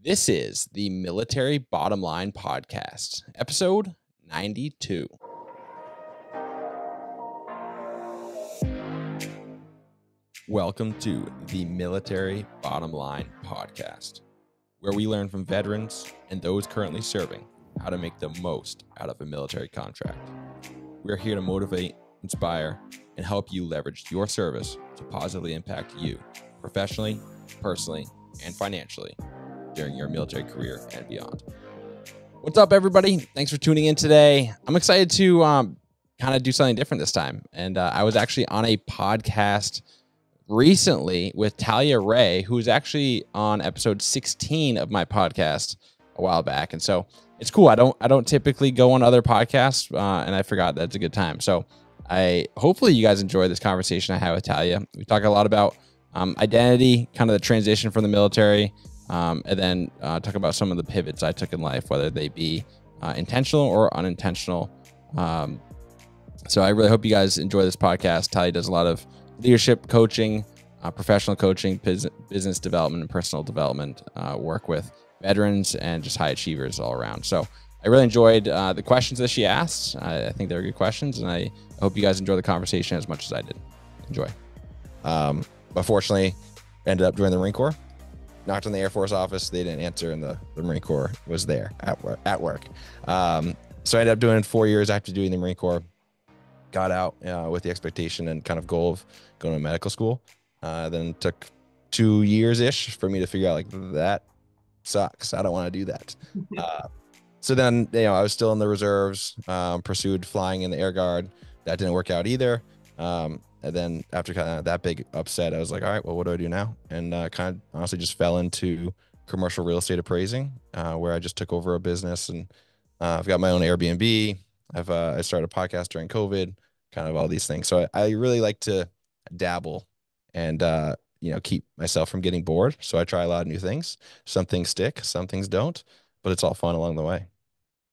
This is the Military Bottom Line Podcast, episode 92. Welcome to the Military Bottom Line Podcast, where we learn from veterans and those currently serving how to make the most out of a military contract. We're here to motivate, inspire, and help you leverage your service to positively impact you professionally, personally, and financially during your military career and beyond. What's up, everybody? Thanks for tuning in today. I'm excited to kind of do something different this time. And I was actually on a podcast recently with Talia Rhea, who's actually on episode 16 of my podcast a while back. And so it's cool. I don't typically go on other podcasts, and I forgot that's a good time. So hopefully you guys enjoy this conversation I had with Talia. We talk a lot about identity, kind of the transition from the military, and then talk about some of the pivots I took in life, whether they be intentional or unintentional. So I really hope you guys enjoy this podcast. Talia does a lot of leadership coaching, professional coaching, business development, and personal development work with veterans and just high achievers all around. So I really enjoyed the questions that she asked. I think they were good questions, and I hope you guys enjoy the conversation as much as I did. Enjoy. But fortunately, ended up joining the Marine Corps. Knocked on the Air Force office. They didn't answer, and the Marine Corps was there at work. So I ended up doing 4 years after doing the Marine Corps. Got out with the expectation and kind of goal of going to medical school. Then took 2 years-ish for me to figure out, like, that sucks. I don't want to do that. So then, I was still in the reserves, pursued flying in the Air Guard. That didn't work out either. And then after kind of that big upset, I was like, all right, well, what do I do now? And kind of honestly just fell into commercial real estate appraising, where I just took over a business, and I've got my own Airbnb. I started a podcast during COVID, kind of all these things. So I really like to dabble and, keep myself from getting bored. So I try a lot of new things. Some things stick, some things don't, but it's all fun along the way.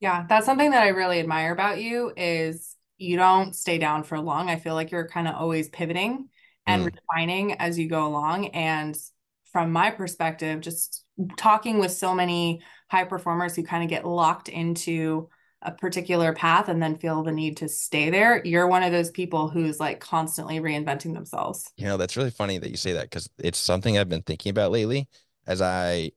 Yeah, that's something that I really admire about you is you don't stay down for long. I feel like you're kind of always pivoting and refining as you go along. And from my perspective, just talking with so many high performers who kind of get locked into a particular path and then feel the need to stay there, you're one of those people who's like constantly reinventing themselves. That's really funny that you say that, because it's something I've been thinking about lately as I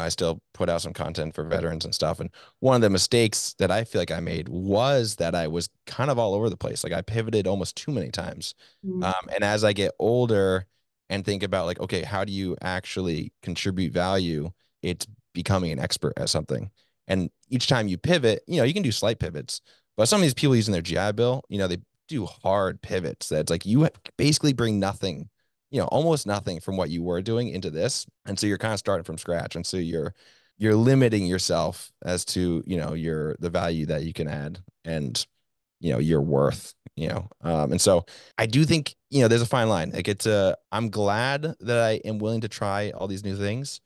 still put out some content for veterans and stuff. And one of the mistakes that I feel like I made was that I was kind of all over the place. Like, I pivoted almost too many times. And as I get older and think about, like, okay, how do you actually contribute value? It's becoming an expert at something. And each time you pivot, you can do slight pivots, but some of these people using their GI Bill, they do hard pivots. That's like, you basically bring nothing, almost nothing from what you were doing into this. And so you're kind of starting from scratch. And so you're limiting yourself as to, the value that you can add and, your worth, and so I do think, there's a fine line. Like, I'm glad that I am willing to try all these new things,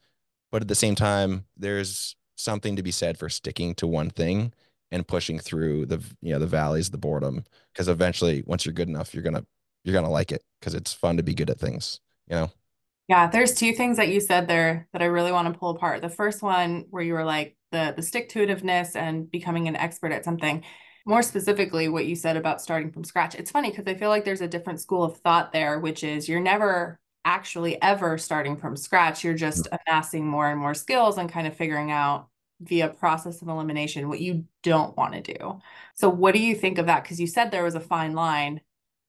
but at the same time, there's something to be said for sticking to one thing and pushing through the valleys, the boredom, because eventually, once you're good enough, you're gonna like it, because it's fun to be good at things. Yeah, there's two things that you said there that I really want to pull apart. The first one, where you were like the stick-to-itiveness and becoming an expert at something. More specifically, what you said about starting from scratch. It's funny because I feel like there's a different school of thought there, which is you're never actually ever starting from scratch. You're just amassing more and more skills and kind of figuring out via process of elimination what you don't want to do. So what do you think of that? Because you said there was a fine line,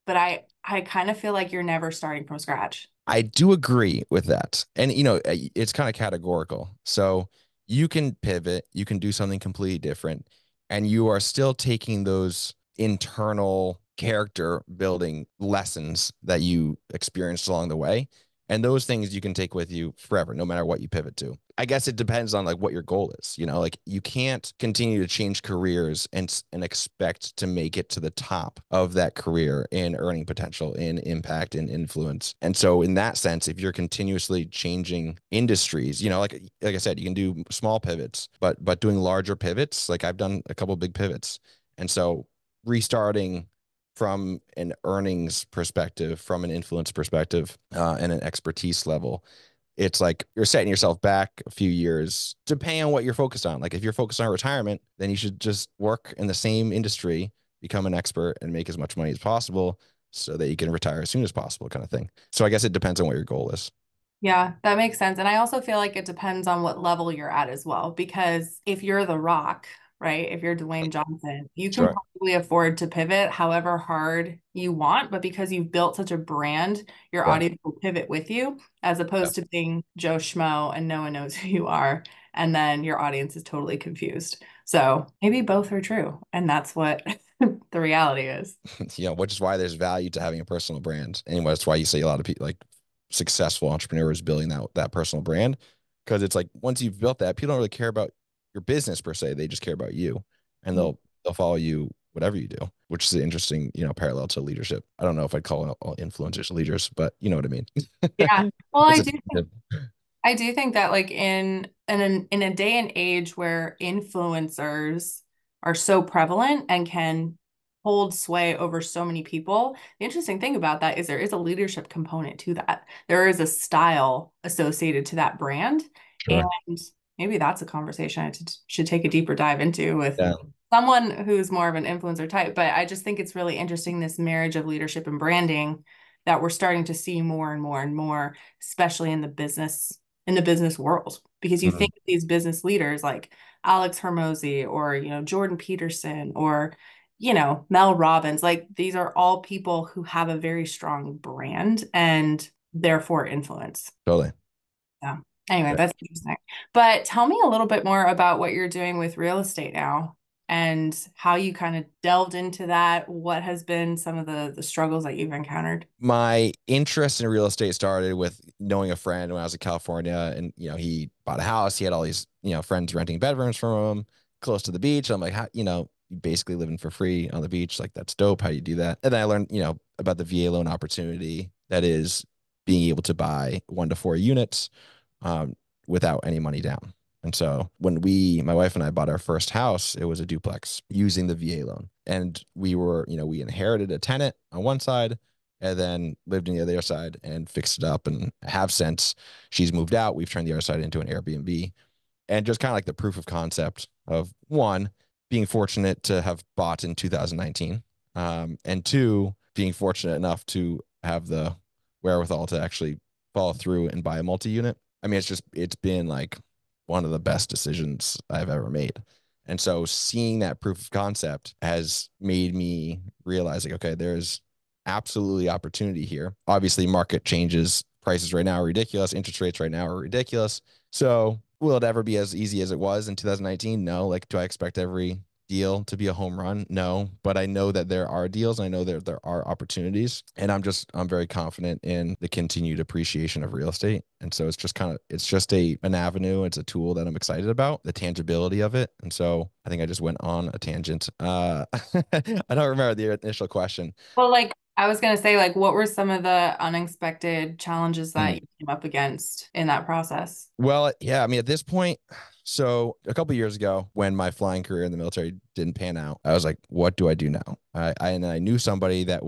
but I kind of feel like you're never starting from scratch. I do agree with that. And, it's kind of categorical. So you can pivot, you can do something completely different, and you are still taking those internal character building lessons that you experienced along the way. And those things you can take with you forever, no matter what you pivot to. I guess it depends on, like, what your goal is. Like, you can't continue to change careers and expect to make it to the top of that career in earning potential, in impact, in influence. And so in that sense, if you're continuously changing industries, like I said, you can do small pivots, but doing larger pivots, like I've done a couple of big pivots. And so restarting from an earnings perspective, from an influence perspective, and an expertise level, it's like you're setting yourself back a few years depending on what you're focused on. Like if you're focused on retirement, then you should just work in the same industry, become an expert, and make as much money as possible so that you can retire as soon as possible, kind of thing. So I guess it depends on what your goal is. Yeah, that makes sense. And I also feel like it depends on what level you're at as well. Because if you're The Rock, right, if you're Dwayne Johnson, you can Sure. probably afford to pivot however hard you want. But because you've built such a brand, your Yeah. audience will pivot with you, as Yeah. opposed to being Joe Schmo and no one knows who you are. And then your audience is totally confused. So maybe both are true. And that's what the reality is. Which is why there's value to having a personal brand. And that's why you see a lot of people like successful entrepreneurs building that personal brand. Because it's like once you've built that, people don't really care about your business per se. They just care about you. And they'll follow you whatever you do, which is an interesting, parallel to leadership. I don't know if I'd call all influencers leaders, but you know what I mean. Yeah. Well, It's I a do think that like in a day and age where influencers are so prevalent and can hold sway over so many people, the interesting thing about that is there is a leadership component to that. There is a style associated to that brand, and Sure. maybe that's a conversation should take a deeper dive into with Yeah. someone who's more of an influencer type. But I just think it's really interesting, this marriage of leadership and branding that we're starting to see more and more and more, especially in the business world, because you Mhm. think of these business leaders like Alex Hermosi or Jordan Peterson or Mel Robbins. Like these are all people who have a very strong brand and therefore influence. Totally. Yeah. Anyway, Yeah. that's interesting. But tell me a little bit more about what you're doing with real estate now and how you kind of delved into that. What has been some of the struggles that you've encountered? My interest in real estate started with knowing a friend when I was in California, and he bought a house. He had all these friends renting bedrooms from him close to the beach. I'm like, how, you basically living for free on the beach. Like that's dope. How do you do that? And then I learned about the VA loan opportunity that is being able to buy 1 to 4 units um, without any money down. And so when my wife and I bought our first house, it was a duplex using the VA loan. And we inherited a tenant on one side and then lived on the other side and fixed it up and have since. She's moved out. We've turned the other side into an Airbnb, and just kind of like the proof of concept of one, being fortunate to have bought in 2019, and two, being fortunate enough to have the wherewithal to actually follow through and buy a multi-unit. I mean, it's been like one of the best decisions I've ever made. And so seeing that proof of concept has made me realize like, okay, there's absolutely opportunity here. Obviously, market changes. Prices right now are ridiculous. Interest rates right now are ridiculous. So will it ever be as easy as it was in 2019? No. Like, do I expect every deal to be a home run? No. But I know that there are deals. I know that there are opportunities. And I'm very confident in the continued appreciation of real estate. And so it's just an avenue. It's a tool that I'm excited about, the tangibility of it. And so I think I just went on a tangent. I don't remember the initial question. Well, like I was gonna say, like, what were some of the unexpected challenges that you came up against in that process? Well, yeah, I mean, at this point, so a couple years ago, when my flying career in the military didn't pan out, I was like, what do I do now? And I knew somebody that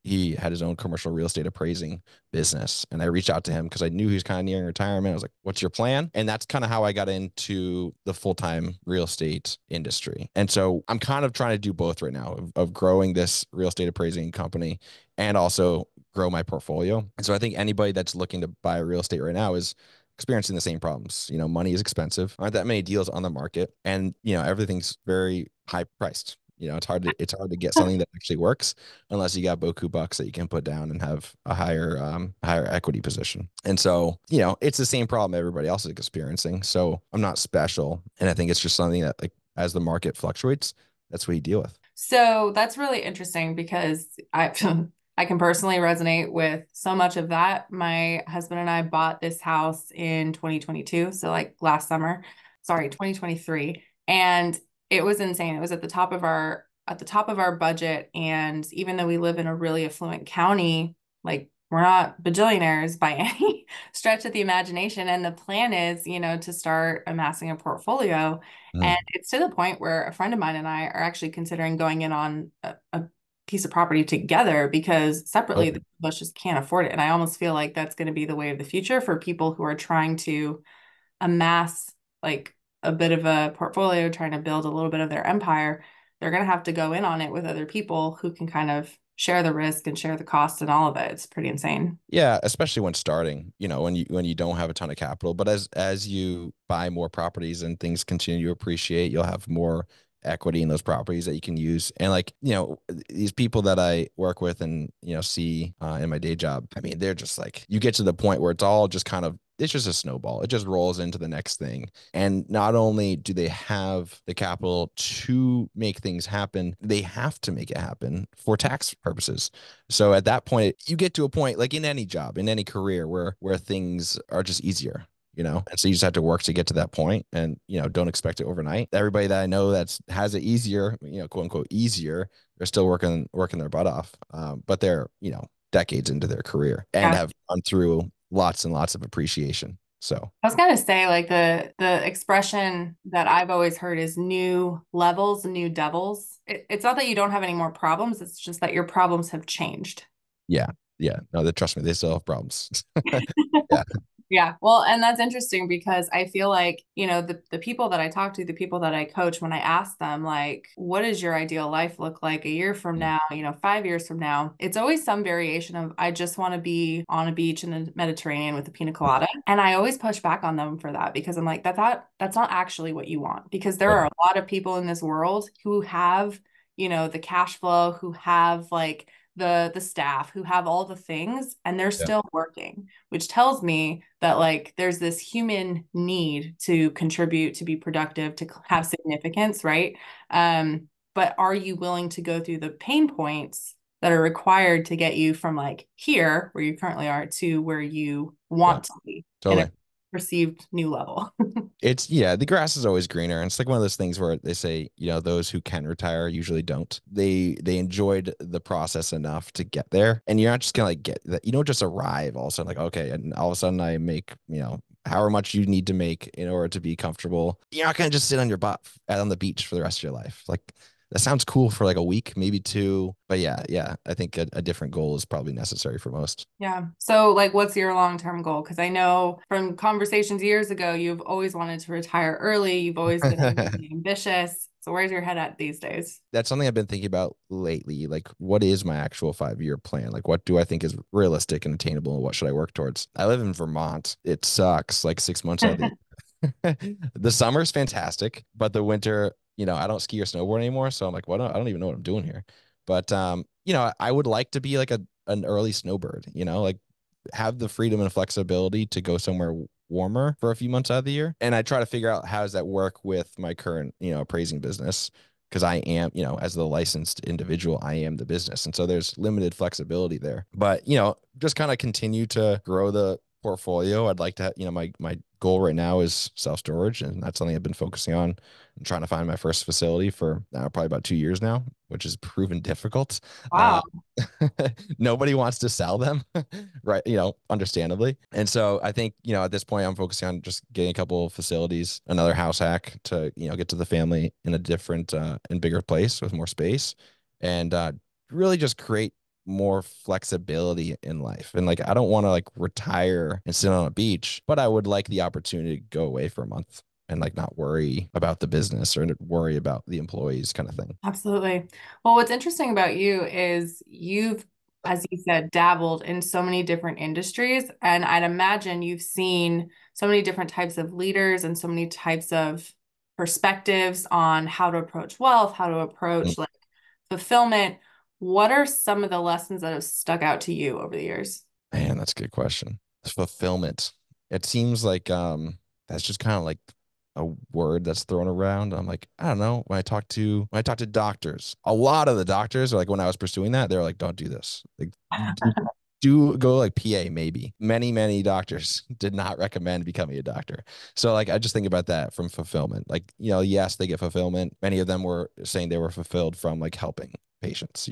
he had his own commercial real estate appraising business. And I reached out to him because I knew he was kind of nearing retirement. I was like, what's your plan? And that's kind of how I got into the full-time real estate industry. And so I'm kind of trying to do both right now of growing this real estate appraising company and also grow my portfolio. And so I think anybody that's looking to buy real estate right now is experiencing the same problems. Money is expensive. Aren't that many deals on the market, and everything's very high priced. It's hard to get something that actually works unless you got Boku bucks that you can put down and have a higher equity position. And so it's the same problem everybody else is experiencing. So I'm not special, and I think it's just something that like as the market fluctuates, that's what you deal with. So that's really interesting because I I can personally resonate with so much of that. My husband and I bought this house in 2022, so like last summer. Sorry, 2023. And it was insane. It was at the top of our budget. And even though we live in a really affluent county, like we're not bajillionaires by any stretch of the imagination. And the plan is, to start amassing a portfolio. And Mm. it's to the point where a friend of mine and I are actually considering going in on a piece of property together because separately the Totally. two of us just can't afford it. And I almost feel like that's going to be the way of the future for people who are trying to amass like a bit of a portfolio, trying to build a little bit of their empire. They're going to have to go in on it with other people who can kind of share the risk and share the cost and all of it. It's pretty insane. Yeah, especially when starting, when you don't have a ton of capital. But as you buy more properties and things continue to appreciate, you'll have more equity in those properties that you can use. And like, these people that I work with and, see in my day job, I mean, they're just like, you get to the point where it's all just kind of, it's just a snowball. It just rolls into the next thing. And not only do they have the capital to make things happen, they have to make it happen for tax purposes. So at that point, you get to a point like in any job, in any career where things are just easier, and so you just have to work to get to that point and, don't expect it overnight. Everybody that I know that's has it easier, quote unquote, easier, they're still working their butt off. But they're, decades into their career and Yeah. have gone through lots and lots of appreciation. So I was gonna say like the expression that I've always heard is new levels, new devils. It's not that you don't have any more problems, it's just that your problems have changed. yeah, yeah. No, they trust me, they still have problems. Yeah. Yeah. Well, and that's interesting because I feel like, the people that I talk to, the people that I coach, when I ask them, like, what does your ideal life look like a year from Mm. now, 5 years from now? It's always some variation of, I just want to be on a beach in the Mediterranean with a pina colada. And I always push back on them for that because I'm like, that's not actually what you want. Because there are Totally. a lot of people in this world who have, the cash flow, who have like, the staff who have all the things and they're Yeah. still working, which tells me that like there's this human need to contribute, to be productive, to have significance, right? But are you willing to go through the pain points that are required to get you from like here where you currently are to where you Yeah. want to be in a Totally. perceived new level? It's yeah, the grass is always greener. And it's like one of those things where they say, those who can retire usually don't. They enjoyed the process enough to get there. And you're not just gonna like get that, you don't just arrive all of a sudden, like, okay, and all of a sudden I make, however much you need to make in order to be comfortable. You're not gonna just sit on your butt on the beach for the rest of your life. Like that sounds cool for like a week, maybe two. But yeah, I think a different goal is probably necessary for most. Yeah. So, like, what's your long-term goal? Because I know from conversations years ago, you've always wanted to retire early. You've always been really ambitious. So, where's your head at these days? That's something I've been thinking about lately. Like, what is my actual 5 year plan? Like, what do I think is realistic and attainable, and what should I work towards? I live in Vermont. It sucks like 6 months out of the the summer's fantastic, but the winter, I don't ski or snowboard anymore. So I'm like, what? I don't even know what I'm doing here. But I would like to be like an early snowbird, like have the freedom and flexibility to go somewhere warmer for a few months out of the year. And I try to figure out how does that work with my current, appraising business. Because I am, as the licensed individual, I am the business. And so there's limited flexibility there. But, just kind of continue to grow the portfolio. I'd like to, my goal right now is self-storage, and that's something I've been focusing on and trying to find my first facility for probably about 2 years now, which has proven difficult. Uh, Wow. Nobody wants to sell them, right? Understandably. And so I think, at this point, I'm focusing on just getting a couple of facilities, another house hack to, get to the family in a different and bigger place with more space, and really just create more flexibility in life. And like, I don't want to like retire and sit on a beach, but I would like the opportunity to go away for a month and like not worry about the business or worry about the employees kind of thing. Absolutely. Well, what's interesting about you is you've, as you said, dabbled in so many different industries. And I'd imagine you've seen so many different types of leaders and so many types of perspectives on how to approach wealth, how to Mm. approach like fulfillment. What are some of the lessons that have stuck out to you over the years? Man, that's a good question. Fulfillment. It seems like that's just kind of like a word that's thrown around. I'm like, I don't know. When I talk to doctors, a lot of the doctors are like when I was pursuing that, they're like, don't do this. Like do go like PA maybe. Many doctors did not recommend becoming a doctor. So like I just think about that from fulfillment. Like, yes, they get fulfillment. Many of them were saying they were fulfilled from like helping patients,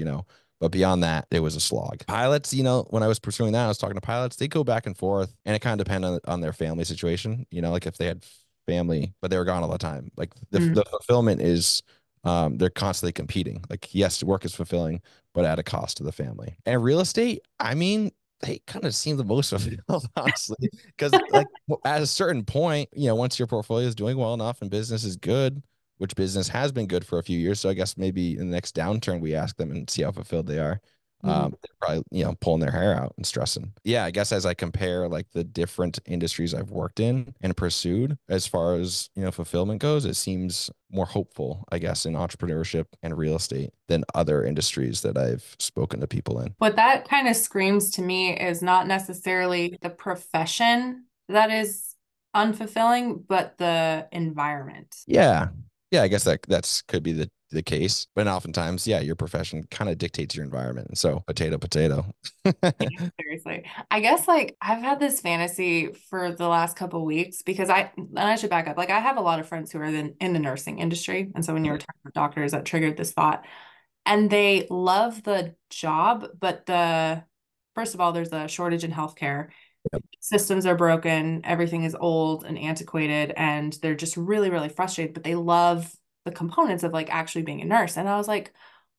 but beyond that, it was a slog. Pilots, when I was pursuing that, I was talking to pilots, they go back and forth and it kind of depends on their family situation, like if they had family, but they were gone all the time. Like the fulfillment is they're constantly competing. Like, yes, work is fulfilling, but at a cost to the family. And real estate, I mean, they kind of seem the most fulfilled, honestly, because like at a certain point, once your portfolio is doing well enough and business is good, which business has been good for a few years. So I guess maybe in the next downturn, we ask them and see how fulfilled they are. Mhm. They're probably, pulling their hair out and stressing. Yeah, I guess as I compare like the different industries I've worked in and pursued as far as, fulfillment goes, it seems more hopeful, I guess, in entrepreneurship and real estate than other industries that I've spoken to people in. What that kind of screams to me is not necessarily the profession that is unfulfilling, but the environment. Yeah. Yeah, I guess that's could be the case. But oftentimes, yeah, your profession kind of dictates your environment. And so potato, potato. Yeah, seriously. I guess like I've had this fantasy for the last couple weeks because and I should back up. Like I have a lot of friends who are in the nursing industry. And so when you were talking about doctors, that triggered this thought. And they love the job, but first of all, there's a shortage in healthcare. Yep. Systems are broken, everything is old and antiquated, and they're just really, really frustrated, but they love the components of like actually being a nurse. And I was like,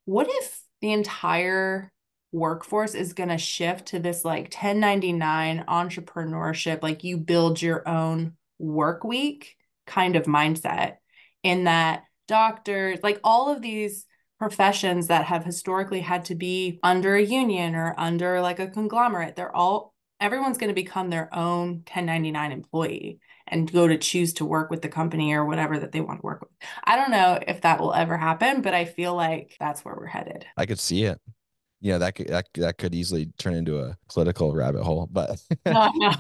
what if the entire workforce is going to shift to this like 1099 entrepreneurship, like you build your own work week kind of mindset, in that doctors, like all of these professions that have historically had to be under a union or under like a conglomerate, everyone's going to become their own 1099 employee and go to choose to work with the company or whatever that they want to work with. I don't know if that will ever happen, but I feel like that's where we're headed. I could see it. That could easily turn into a political rabbit hole. But No, no.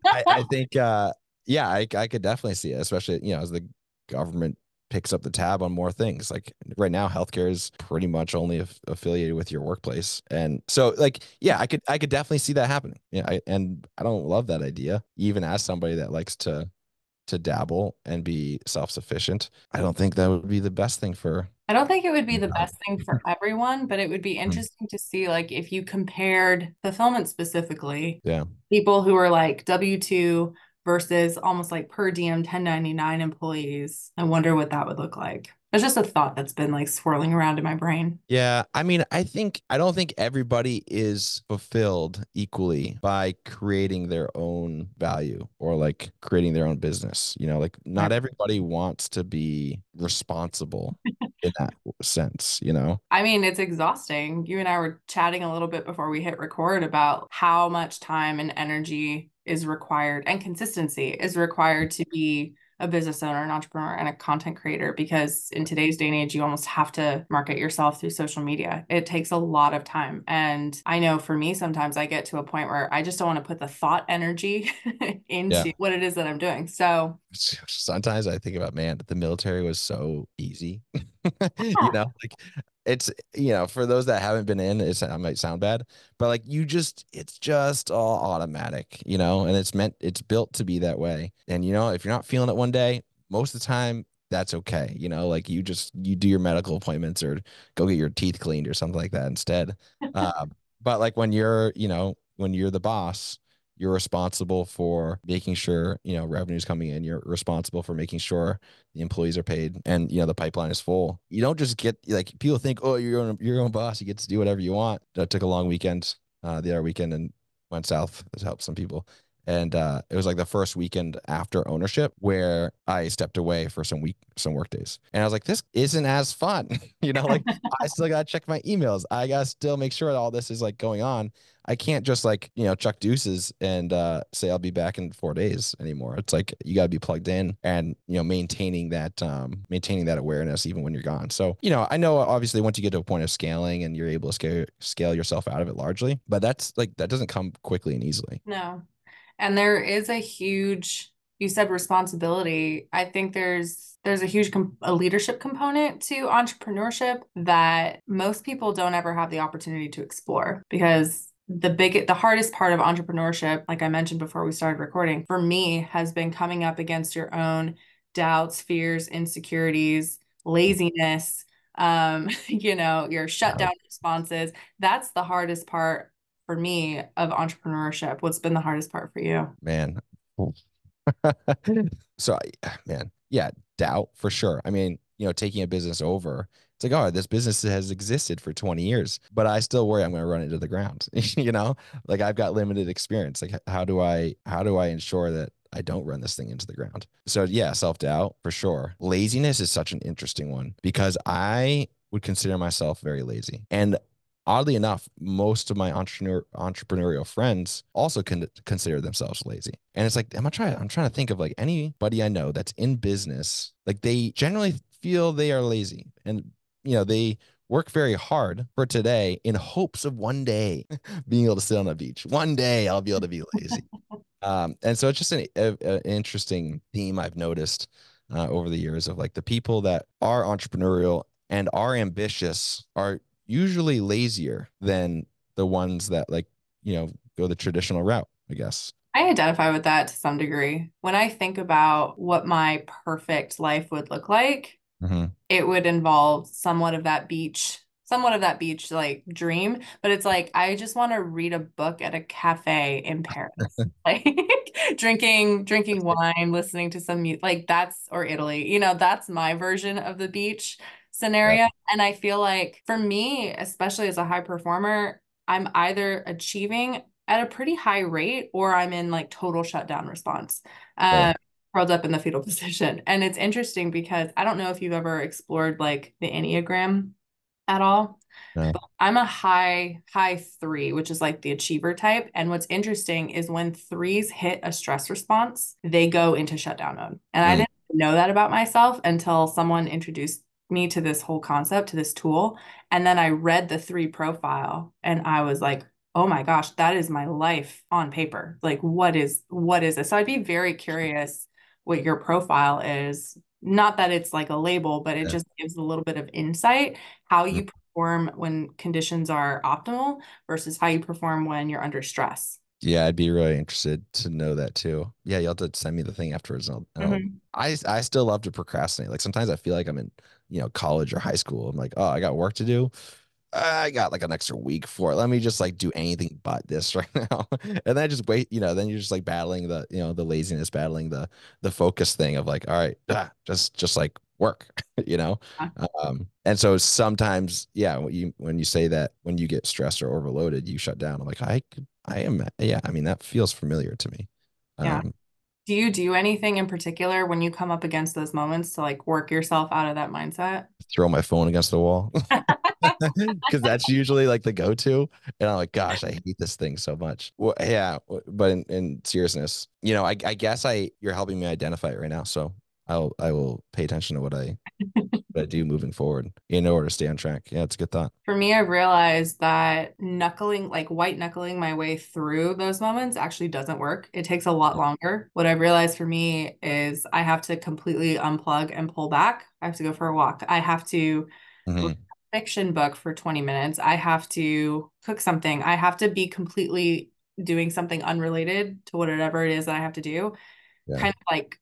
I think yeah, I could definitely see it, especially, as the government picks up the tab on more things. Like right now, healthcare is pretty much only affiliated with your workplace. And so like, yeah, I could definitely see that happening. Yeah. And I don't love that idea, even as somebody that likes to dabble and be self-sufficient. I don't think that would be the best thing for I don't think it would be the anybody. best thing for everyone, but it would be Mm. interesting to see, like, if you compared fulfillment specifically, Yeah. people who are like W-2 versus almost like per diem 1099 employees. I wonder what that would look like. It's just a thought that's been like swirling around in my brain. Yeah, I mean, I don't think everybody is fulfilled equally by creating their own value or like creating their own business. Like not everybody wants to be responsible in that sense. I mean, it's exhausting. You and I were chatting a little bit before we hit record about how much time and energy is required and consistency is required to be a business owner, an entrepreneur, and a content creator. Because in today's day and age, you almost have to market yourself through social media. It takes a lot of time. And I know for me, sometimes I get to a point where I just don't want to put the thought energy Yeah. into what it is that I'm doing. So, Sometimes I think about, man, the military was so easy. yeah. Like for those that haven't been in, it might sound bad, but like it's just all automatic, and it's built to be that way. And if you're not feeling it one day, most of the time that's okay. Like you do your medical appointments or go get your teeth cleaned or something like that instead. But like when you're the boss, you're responsible for making sure, revenue's coming in. You're responsible for making sure the employees are paid and, the pipeline is full. You don't just get like people think, oh, you're your own boss. You get to do whatever you want. I took a long weekend, the other weekend and went south to help some people. And it was like the first weekend after ownership where I stepped away for some work days. And I was like, this isn't as fun. Like I still gotta check my emails. I gotta still make sure that all this is like going on. I can't just like, chuck deuces and say I'll be back in 4 days anymore. It's like you gotta be plugged in and maintaining that awareness even when you're gone. So, I know obviously once you get to a point of scaling and you're able to scale yourself out of it largely, but that doesn't come quickly and easily. No. And there is a huge, you said responsibility. I think there's a huge a leadership component to entrepreneurship that most people don't ever have the opportunity to explore, because the hardest part of entrepreneurship, like I mentioned before we started recording, for me has been coming up against your own doubts, fears, insecurities, laziness, your shutdown responses. That's the hardest part for me of entrepreneurship. What's been the hardest part for you? Man. So, man, yeah, doubt for sure. I mean, taking a business over It's like, oh, this business has existed for 20 years, but I still worry I'm going to run it to the ground. You know, like I've got limited experience. Like how do I ensure that I don't run this thing into the ground? So yeah, self-doubt for sure. Laziness is such an interesting one because I would consider myself very lazy. And oddly enough, most of my entrepreneurial friends also consider themselves lazy. And it's like, I'm trying to think of like anybody I know that's in business, like they generally feel they are lazy. And they work very hard for today in hopes of one day being able to sit on a beach. One day I'll be able to be lazy. And so it's just an interesting theme I've noticed over the years of like the people that are entrepreneurial and are ambitious are usually lazier than the ones that like, go the traditional route, I guess. I identify with that to some degree. When I think about what my perfect life would look like, Hmm. it would involve somewhat of that beach like dream, but it's like I just want to read a book at a cafe in Paris. Like drinking wine, listening to some music, like that's or Italy. That's my version of the beach Yeah. scenario. And I feel like for me, especially as a high performer, I'm either achieving at a pretty high rate or I'm in like total shutdown response. Sure. Um, curled up in the fetal position. And it's interesting because I don't know if you've ever explored like the Enneagram at all. No. I'm a high three, which is like the achiever type. And what's interesting is when threes hit a stress response, they go into shutdown mode. And I Mm, didn't know that about myself until someone introduced me to this whole concept, to this tool. And then I read the three profile and I was like, oh my gosh, that is my life on paper. Like, what is this? So I'd be very curious what your profile is. Not that it's like a label, but it yeah. just gives a little bit of insight how Mm. you perform when conditions are optimal versus how you perform when you're under stress. Yeah, I'd be really interested to know that too. Yeah, you'll have to send me the thing afterwards. Mhm. I still love to procrastinate. Like sometimes I feel like I'm in, college or high school. I'm like, oh, I got work to do. I got like an extra week for it. Let me just like do anything but this right now. And then I just wait, then you're just like battling the laziness, battling the focus thing of like, all right, just like work, you know? And so sometimes, yeah, when you say that when you get stressed or overloaded, you shut down. I'm like, I am, yeah, I mean, that feels familiar to me. Yeah. Um, Do you do anything in particular when you come up against those moments to like work yourself out of that mindset? throw my phone against the wall because that's usually like the go-to. And I'm like, gosh, I hate this thing so much. Well, yeah, but in seriousness, I guess you're helping me identify it right now. So I will pay attention to what I do moving forward in order to stay on track. Yeah, it's a good thought. For me, I realized that like white knuckling my way through those moments actually doesn't work. It takes a lot longer. What I've realized for me is I have to completely unplug and pull back. I have to go for a walk. I have to read Hmm. a fiction book for 20 minutes. I have to cook something. I have to be completely doing something unrelated to whatever it is that I have to do. Yeah. Kind of like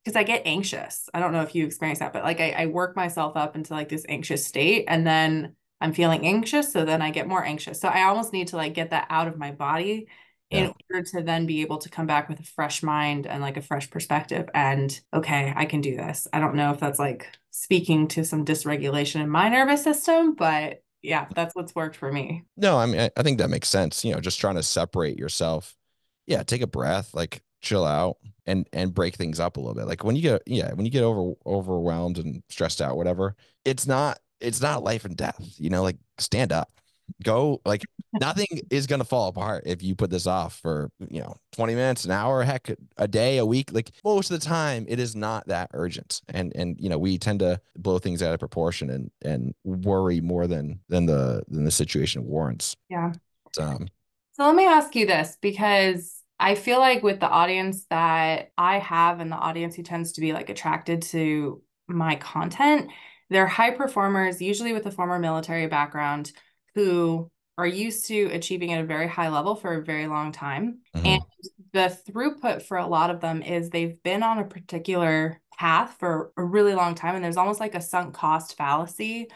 because I get anxious. I don't know if you experience that, but like I work myself up into like this anxious state and then I'm feeling anxious. So then I get more anxious. So I almost need to like get that out of my body Yeah. in order to then be able to come back with a fresh mind and like a fresh perspective. And okay, I can do this. I don't know if that's like speaking to some dysregulation in my nervous system, but yeah, that's what's worked for me. No, I mean, I think that makes sense. Just trying to separate yourself. Yeah, take a breath, like chill out and break things up a little bit. Like when you get overwhelmed and stressed out, whatever, it's not life and death, like stand up. Go like nothing is gonna fall apart if you put this off for, 20 minutes, an hour, heck, a day, a week. Like most of the time, it is not that urgent. And we tend to blow things out of proportion and worry more than the situation warrants. Yeah. Um, So let me ask you this because I feel like with the audience that I have and the audience who tends to be like attracted to my content, they're high performers, usually with a former military background, who are used to achieving at a very high level for a very long time. And mhm. the throughput for a lot of them is they've been on a particular path for a really long time. And there's almost like a sunk cost fallacy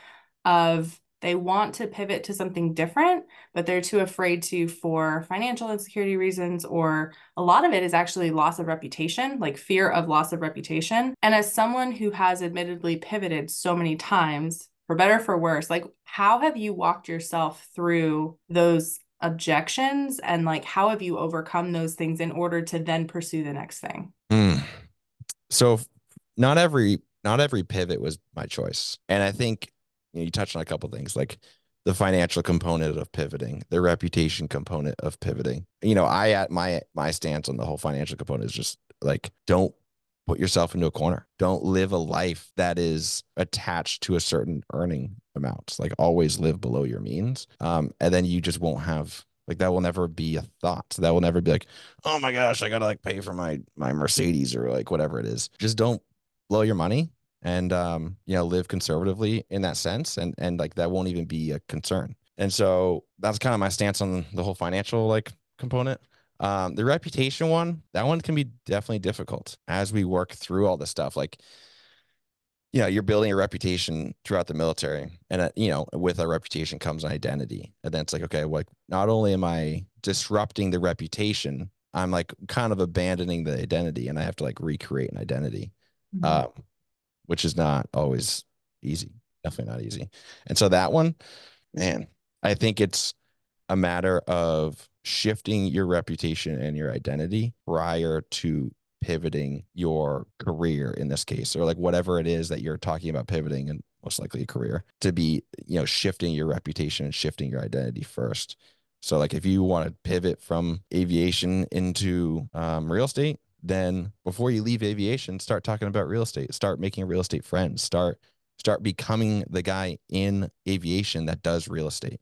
of they want to pivot to something different but they're too afraid to for financial insecurity reasons, or a lot of it is actually loss of reputation, like fear of loss of reputation. And as someone who has admittedly pivoted so many times for better or for worse. Like, how have you walked yourself through those objections, and like how have you overcome those things in order to then pursue the next thing? Mm. So not every pivot was my choice. And I think you touched on a couple of things like the financial component of pivoting, the reputation component of pivoting. I at my stance on the whole financial component is just like don't put yourself into a corner. Don't live a life that is attached to a certain earning amount. Like always live below your means. And then you just won't have like that will never be a thought. That will never be like, oh my gosh, I gotta like pay for my Mercedes or like whatever it is. Just don't blow your money and live conservatively in that sense. And like that won't even be a concern. And so that's kind of my stance on the whole financial like component. The reputation one, that one can be definitely difficult as we work through all this stuff. Like, you're building a reputation throughout the military, and with a reputation comes an identity. And then it's like, okay, like not only am I disrupting the reputation, I'm like kind of abandoning the identity, and I have to like recreate an identity, Mhm. um, which is not always easy. Definitely not easy. And so that one, man, I think it's a matter of shifting your reputation and your identity prior to pivoting your career in this case, or like whatever it is that you're talking about pivoting, and most likely a career to be, shifting your reputation and shifting your identity first. So like if you want to pivot from aviation into real estate, then before you leave aviation, start talking about real estate, start making real estate friends, start becoming the guy in aviation that does real estate.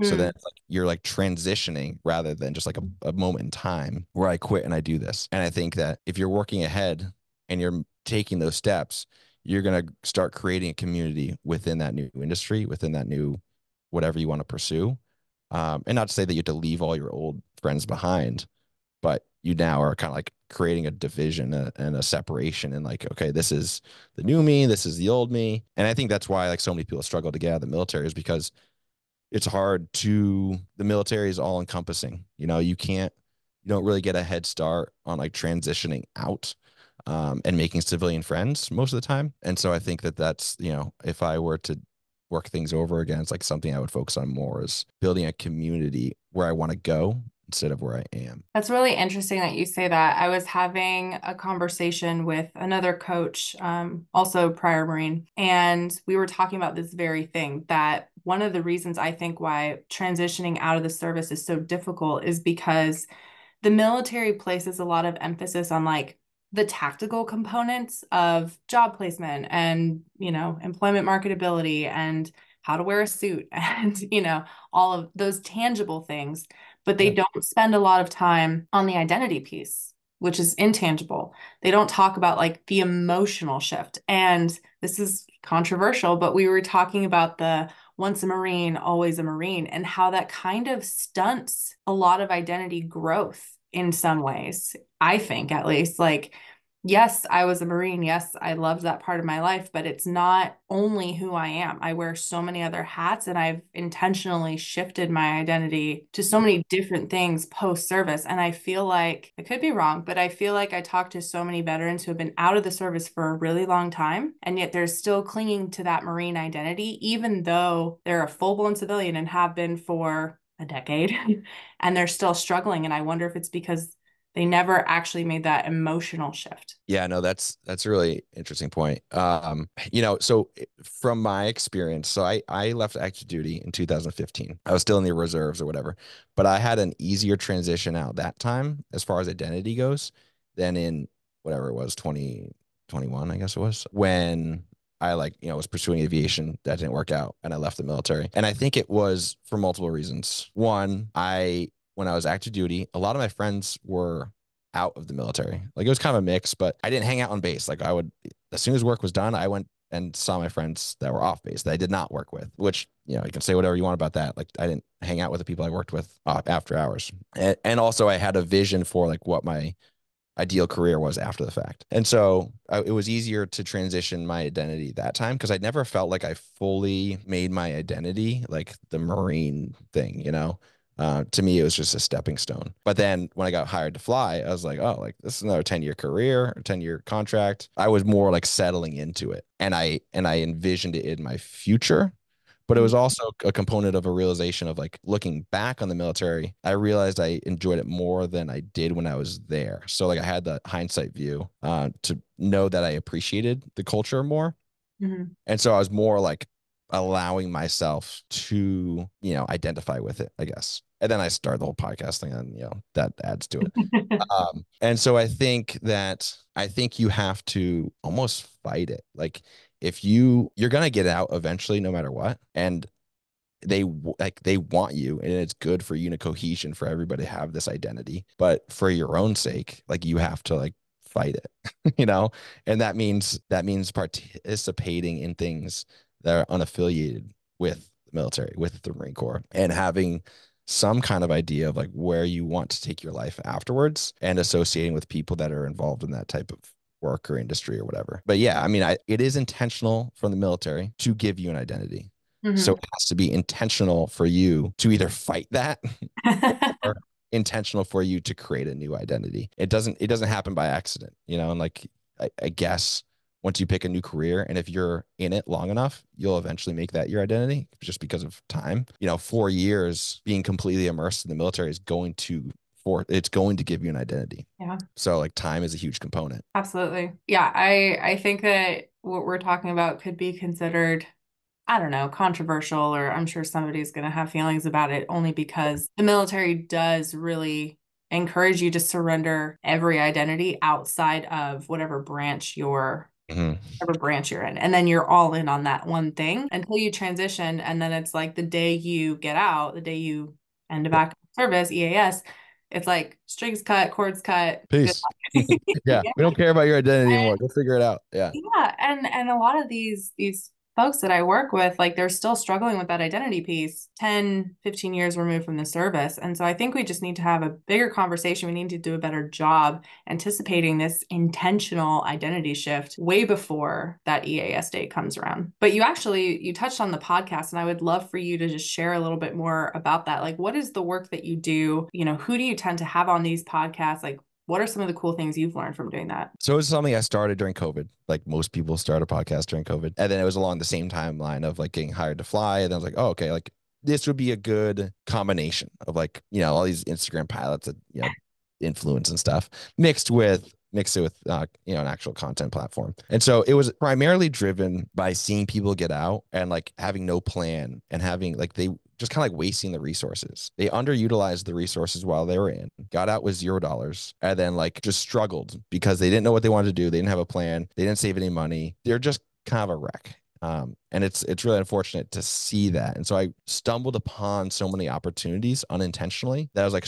So then Mm. it's like you're like transitioning rather than just like a moment in time where I quit and I do this. And I think that if you're working ahead and you're taking those steps, you're going to start creating a community within that new industry, within that new whatever you want to pursue. And not to say that you have to leave all your old friends behind, but you now are kind of like creating a division and a separation, and like, okay, this is the new me, this is the old me. And I think that's why like so many people struggle to get out of the military, is because it's hard to the military is all encompassing. You don't really get a head start on like transitioning out and making civilian friends most of the time. And so I think that that's, if I were to work things over again, it's like something I would focus on more, is building a community where I want to go instead of where I am. That's really interesting that you say that. I was having a conversation with another coach, also prior Marine, and we were talking about this very thing, that one of the reasons I think why transitioning out of the service is so difficult is because the military places a lot of emphasis on like the tactical components of job placement and, employment marketability and how to wear a suit and, all of those tangible things. But they Yeah. don't spend a lot of time on the identity piece, which is intangible. They don't talk about like the emotional shift. And this is controversial, but we were talking about the once a Marine, always a Marine, and how that kind of stunts a lot of identity growth in some ways. I think, at least, like, yes, I was a Marine. Yes, I loved that part of my life, but it's not only who I am. I wear so many other hats, and I've intentionally shifted my identity to so many different things post service. And I feel like I could be wrong, but I feel like I talked to so many veterans who have been out of the service for a really long time, and yet they're still clinging to that Marine identity, even though they're a full blown civilian and have been for a decade, and they're still struggling. And I wonder if it's because they never actually made that emotional shift. Yeah, no, that's a really interesting point. So from my experience, so I left active duty in 2015. I was still in the reserves or whatever, but I had an easier transition out that time as far as identity goes than in whatever it was, 2021, I guess it was, when I was pursuing aviation. That didn't work out and I left the military. And I think it was for multiple reasons. One, when I was active duty, a lot of my friends were out of the military. Like it was kind of a mix, but I didn't hang out on base. Like I would, as soon as work was done, I went and saw my friends that were off base that I did not work with, which, you can say whatever you want about that. Like I didn't hang out with the people I worked with after hours. And also I had a vision for like what my ideal career was after the fact. And so it was easier to transition my identity that time because I never felt like I fully made my identity like the Marine thing. To me, it was just a stepping stone. But then when I got hired to fly, I was like, oh, like this is another 10-year career, or 10-year contract. I was more like settling into it, and I envisioned it in my future. But it was also a component of a realization of like looking back on the military, I realized I enjoyed it more than I did when I was there. So like I had the hindsight view to know that I appreciated the culture more. Mm-hmm. And so I was more like allowing myself to, identify with it, I guess. And then I started the whole podcast thing, and that adds to it. And so I think you have to almost fight it. Like if you're gonna get out eventually, no matter what, and they want you, and it's good for unit cohesion for everybody to have this identity, but for your own sake, like you have to like fight it, and that means participating in things that are unaffiliated with the military, with the Marine Corps, and having some kind of idea of like where you want to take your life afterwards, and associating with people that are involved in that type of work or industry or whatever. But yeah, I mean, it is intentional from the military to give you an identity. So Mm-hmm. it has to be intentional for you to either fight that or intentional for you to create a new identity. It doesn't happen by accident, and like I guess once you pick a new career, and if you're in it long enough, you'll eventually make that your identity just because of time. 4 years being completely immersed in the military is it's going to give you an identity. Yeah, So like time is a huge component. absolutely. Yeah, I think that what we're talking about could be considered, I don't know, controversial, or I'm sure somebody's going to have feelings about it only because the military does really encourage you to surrender every identity outside of Mhm. whatever branch you're in. And then you're all in on that one thing until you transition. And then it's like the day you get out, the day you end of active service, EAS, it's like strings cut, cords cut. Good Peace. luck. Yeah, Yeah. we don't care about your identity anymore. Go figure it out. Yeah. Yeah, and a lot of these folks that I work with, like they're still struggling with that identity piece 10, 15 years removed from the service. And so I think we just need to have a bigger conversation. We need to do a better job anticipating this intentional identity shift way before that EAS date comes around. But you touched on the podcast, and I would love for you to just share a little bit more about that. Like, what is the work that you do? Who do you tend to have on these podcasts? Like, what are some of the cool things you've learned from doing that? So it's something I started during COVID. Like most people start a podcast during COVID. And then it was along the same timeline of like getting hired to fly. And then I was like, oh, okay, like this would be a good combination of like, all these Instagram pilots that, influence and stuff mixed it with an actual content platform. And so it was primarily driven by seeing people get out and like having no plan, and having like they just kind of like wasting the resources. They underutilized the resources while they were in, got out with $0, and then like just struggled because they didn't know what they wanted to do. They didn't have a plan. They didn't save any money. They're just kind of a wreck. And it's really unfortunate to see that. And so I stumbled upon so many opportunities unintentionally that I was like,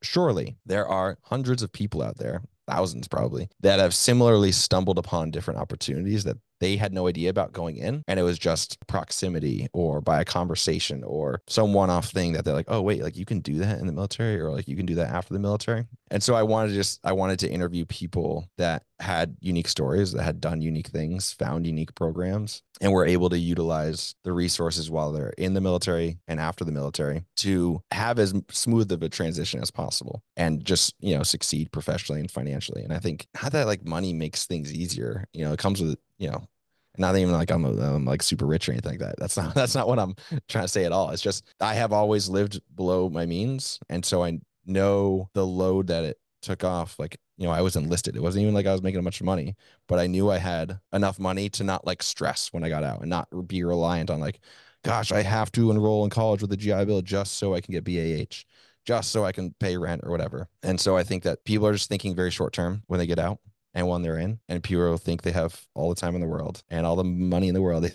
surely there are hundreds of people out there, thousands probably, that have similarly stumbled upon different opportunities that they had no idea about going in. And it was just proximity, or by a conversation, or some one-off thing that they're like, oh, wait, like you can do that in the military, or like you can do that after the military. And so I wanted to interview people that had unique stories, that had done unique things, found unique programs, and were able to utilize the resources while they're in the military and after the military to have as smooth of a transition as possible, and just, succeed professionally and financially. And I think how that like money makes things easier, it comes with, not even like I'm like super rich or anything like that. That's not what I'm trying to say at all. It's just I have always lived below my means, and so I know the load that it took off. Like, I was enlisted. It wasn't even like I was making a bunch of money, but I knew I had enough money to not like stress when I got out, and not be reliant on like, gosh, I have to enroll in college with a GI Bill just so I can get BAH, just so I can pay rent or whatever. And so I think that people are just thinking very short term when they get out and when they're in, and people think they have all the time in the world and all the money in the world,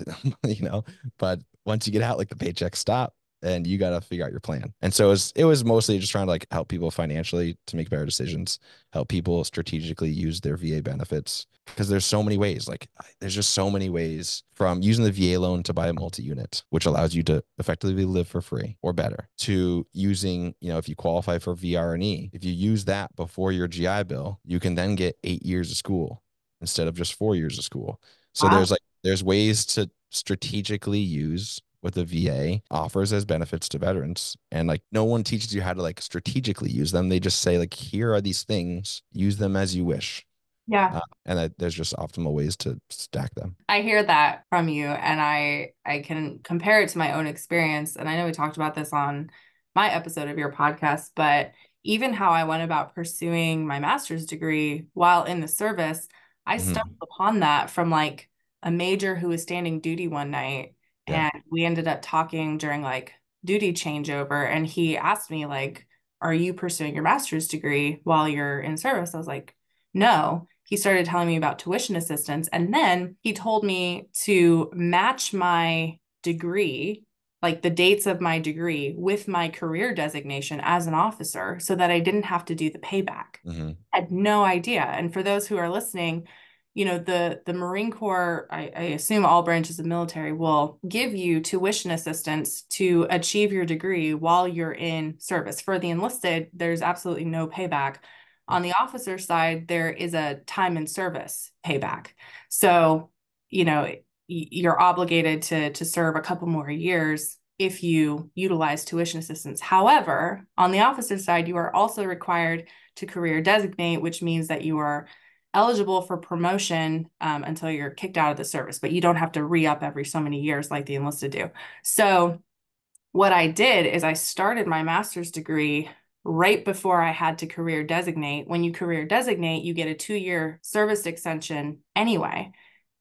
but once you get out, like the paychecks stop, and you got to figure out your plan. And so it was mostly just trying to like help people financially to make better decisions, help people strategically use their VA benefits, because there's so many ways. Like there's just so many ways, from using the VA loan to buy a multi-unit, which allows you to effectively live for free or better, to using, if you qualify for VRNE, if you use that before your GI Bill, you can then get 8 years of school instead of just 4 years of school. So Wow. there's ways to strategically use what the VA offers as benefits to veterans. And like no one teaches you how to like strategically use them. They just say like, here are these things, use them as you wish. Yeah. And that there's just optimal ways to stack them. I hear that from you, and I can compare it to my own experience. And I know we talked about this on my episode of your podcast, but even how I went about pursuing my master's degree while in the service, I Hmm. stumbled upon that from like a major who was standing duty one night, Yeah. and we ended up talking during like duty changeover, and he asked me like, "Are you pursuing your master's degree while you're in service?" I was like, no. He started telling me about tuition assistance. And then he told me to match my degree, like the dates of my degree, with my career designation as an officer so that I didn't have to do the payback. Hmm. I had no idea. And for those who are listening, the Marine Corps, I assume all branches of military will give you tuition assistance to achieve your degree while you're in service. For the enlisted, there's absolutely no payback. On the officer side, there is a time in service payback. So, you're obligated to serve a couple more years if you utilize tuition assistance. However, on the officer side, you are also required to career designate, which means that you are eligible for promotion until you're kicked out of the service, but you don't have to re-up every so many years like the enlisted do. So what I did is I started my master's degree right before I had to career designate. When you career designate, you get a 2-year service extension anyway.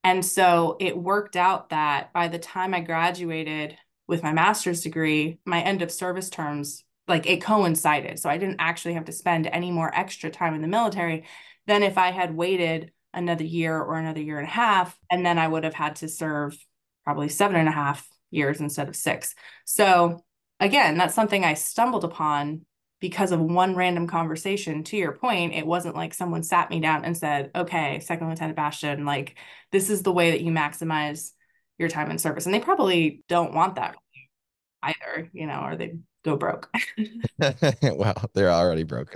And so it worked out that by the time I graduated with my master's degree, my end of service terms, like it coincided. So I didn't actually have to spend any more extra time in the military than if I had waited another year or another year and a half. And then I would have had to serve probably 7.5 years instead of 6. So again, that's something I stumbled upon because of one random conversation. To your point, it wasn't like someone sat me down and said, okay, Second Lieutenant Bastian, like this is the way that you maximize your time in service. And they probably don't want that either, or they go broke. Well, they're already broke.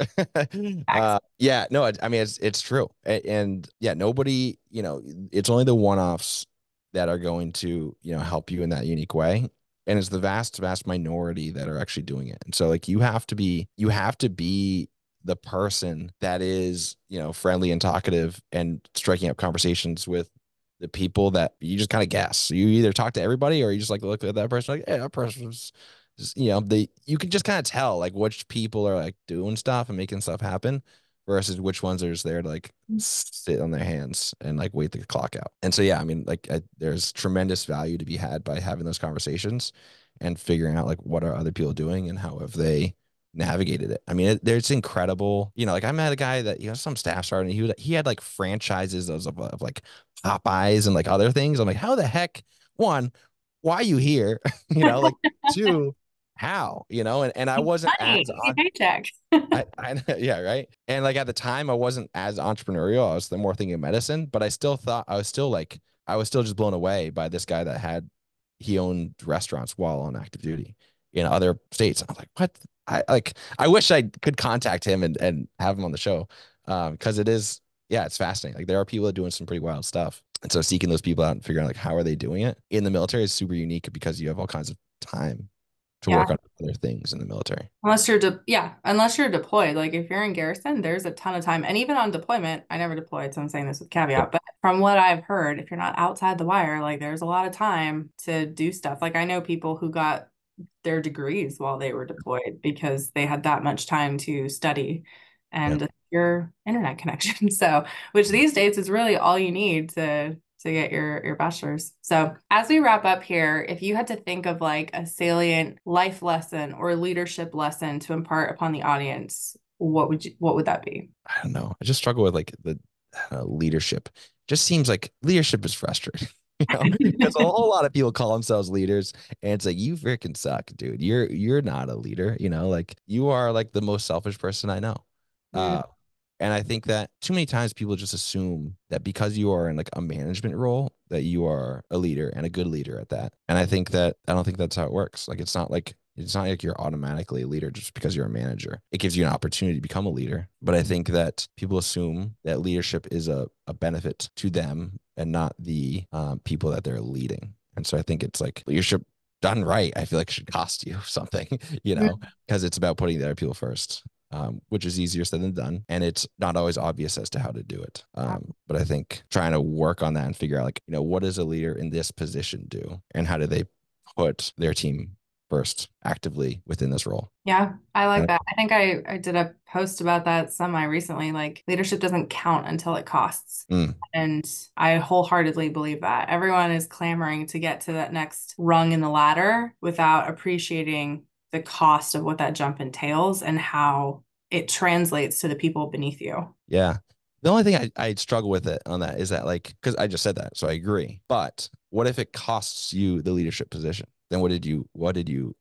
Yeah, no, I mean it's true, and yeah, nobody, it's only the one-offs that are going to, help you in that unique way, and it's the vast, vast minority that are actually doing it. And so, like, you have to be the person that is, friendly and talkative and striking up conversations with the people that you just kind of guess. You either talk to everybody or you just like look at that person like, yeah, that person's just, you can just kind of tell like which people are like doing stuff and making stuff happen versus which ones are just there to like sit on their hands and like wait the clock out. And so, yeah, I mean, like there's tremendous value to be had by having those conversations and figuring out like what are other people doing and how have they navigated it. I mean, there's incredible, like I met a guy that, some staff sergeant, he had like franchises of like Popeyes and like other things. I'm like, how the heck, one, why are you here? Like two, how, and I wasn't Money, as easy on, paycheck. yeah, right. And like at the time, I wasn't as entrepreneurial. I was more thinking of medicine, but I still thought I was still just blown away by this guy that he owned restaurants while on active duty in other states. I'm like, what? I wish I could contact him and have him on the show. Because yeah, it's fascinating. Like there are people that are doing some pretty wild stuff. And so seeking those people out and figuring out like how are they doing it in the military is super unique because you have all kinds of time to Yeah. work on other things in the military. Unless you're deployed. Like if you're in garrison, there's a ton of time. And even on deployment, I never deployed, so I'm saying this with Yep. caveat. But from what I've heard, if you're not outside the wire, like there's a lot of time to do stuff. Like I know people who got their degrees while they were deployed because they had that much time to study Yep. and your internet connection. So, which these days is really all you need to get your bachelor's. So, as we wrap up here, if you had to think of like a salient life lesson or leadership lesson to impart upon the audience, what would that be? I don't know. I just struggle with like the leadership. Just seems like leadership is frustrating, because a whole lot of people call themselves leaders, and it's like you freaking suck, dude. You're not a leader, like you are like the most selfish person I know. Mm, Uh, and I think that too many times people just assume that because you are in like a management role, that you are a leader and a good leader at that. And I don't think that's how it works. Like it's not like you're automatically a leader just because you're a manager. It gives you an opportunity to become a leader. But I think that people assume that leadership is a benefit to them and not the people that they're leading. And so I think it's like leadership done right, I feel like it should cost you something, because it's about putting the other people first, which is easier said than done. And it's not always obvious as to how to do it. But I think trying to work on that and figure out, like, what does a leader in this position do? And how do they put their team first actively within this role? Yeah, I like that. I think I did a post about that semi recently. Like, leadership doesn't count until it costs. And I wholeheartedly believe that. Everyone is clamoring to get to that next rung in the ladder without appreciating the cost of what that jump entails and how it translates to the people beneath you. Yeah. The only thing I struggle with it on that is that, like, because I just said that, so I agree. But what if it costs you the leadership position? Then what did you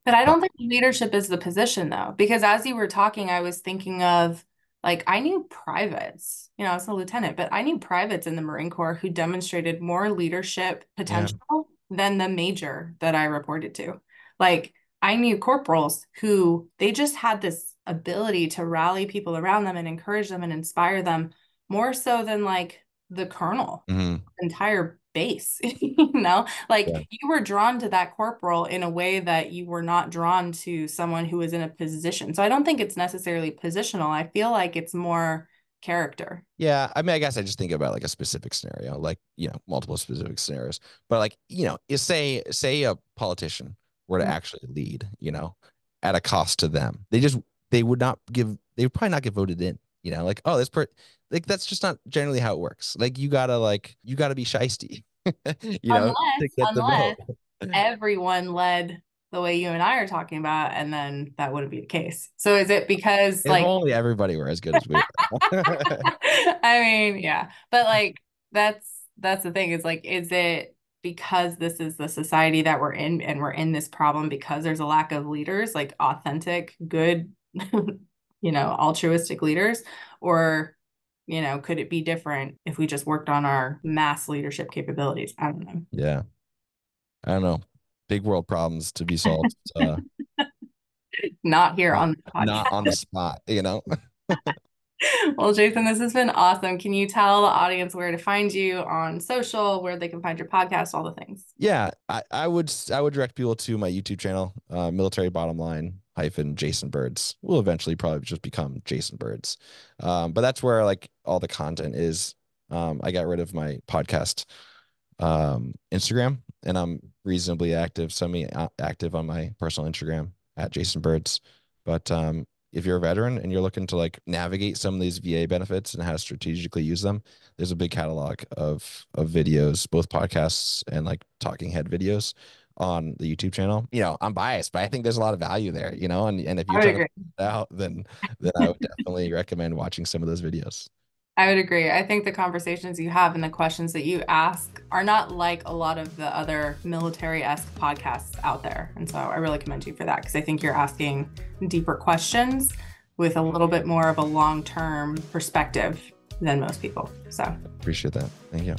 But I don't think leadership is the position though, because as you were talking, I was thinking of, like, I knew privates, I was a lieutenant, but I knew privates in the Marine Corps who demonstrated more leadership potential than the major that I reported to. Like, I knew corporals who they just had this ability to rally people around them and encourage them and inspire them more so than like the colonel, entire base, like you were drawn to that corporal in a way that you were not drawn to someone who was in a position. So I don't think it's necessarily positional. I feel like it's more character. Yeah, I mean, I guess I just think about like a specific scenario, like, multiple specific scenarios. But like, is say a politician were to actually lead, at a cost to them. They would probably not get voted in, like, oh, like, that's just not generally how it works. Like, you gotta be shiesty, to get the Unless vote. everyone led the way you and I are talking about, and then that wouldn't be the case. So is it because If like only everybody were as good as we were. I mean, yeah. But like that's the thing, is like, is it because this is the society that we're in and we're in this problem because there's a lack of leaders, like authentic, good, altruistic leaders? Or, could it be different if we just worked on our mass leadership capabilities? I don't know. Yeah. I don't know. Big world problems to be solved. Not here on the Not podcast. on the spot, Well, Jason, this has been awesome. Can you tell the audience where to find you on social, where they can find your podcast, all the things? Yeah, I would direct people to my YouTube channel, Military Bottom Line hyphen Jason Burds. Will eventually probably just become Jason Burds. But that's where like all the content is. I got rid of my podcast Instagram, and I'm reasonably active, semi-active on my personal Instagram at Jason Burds. But if you're a veteran and you're looking to like navigate some of these VA benefits and how to strategically use them, there's a big catalog of videos, both podcasts and like talking head videos on the YouTube channel. I'm biased, but I think there's a lot of value there, and if you're trying to figure it out, then I would definitely recommend watching some of those videos. I would agree. I think the conversations you have and the questions that you ask are not like a lot of the other military-esque podcasts out there. And so I really commend you for that, because I think you're asking deeper questions with a little bit more of a long-term perspective than most people. So appreciate that. Thank you.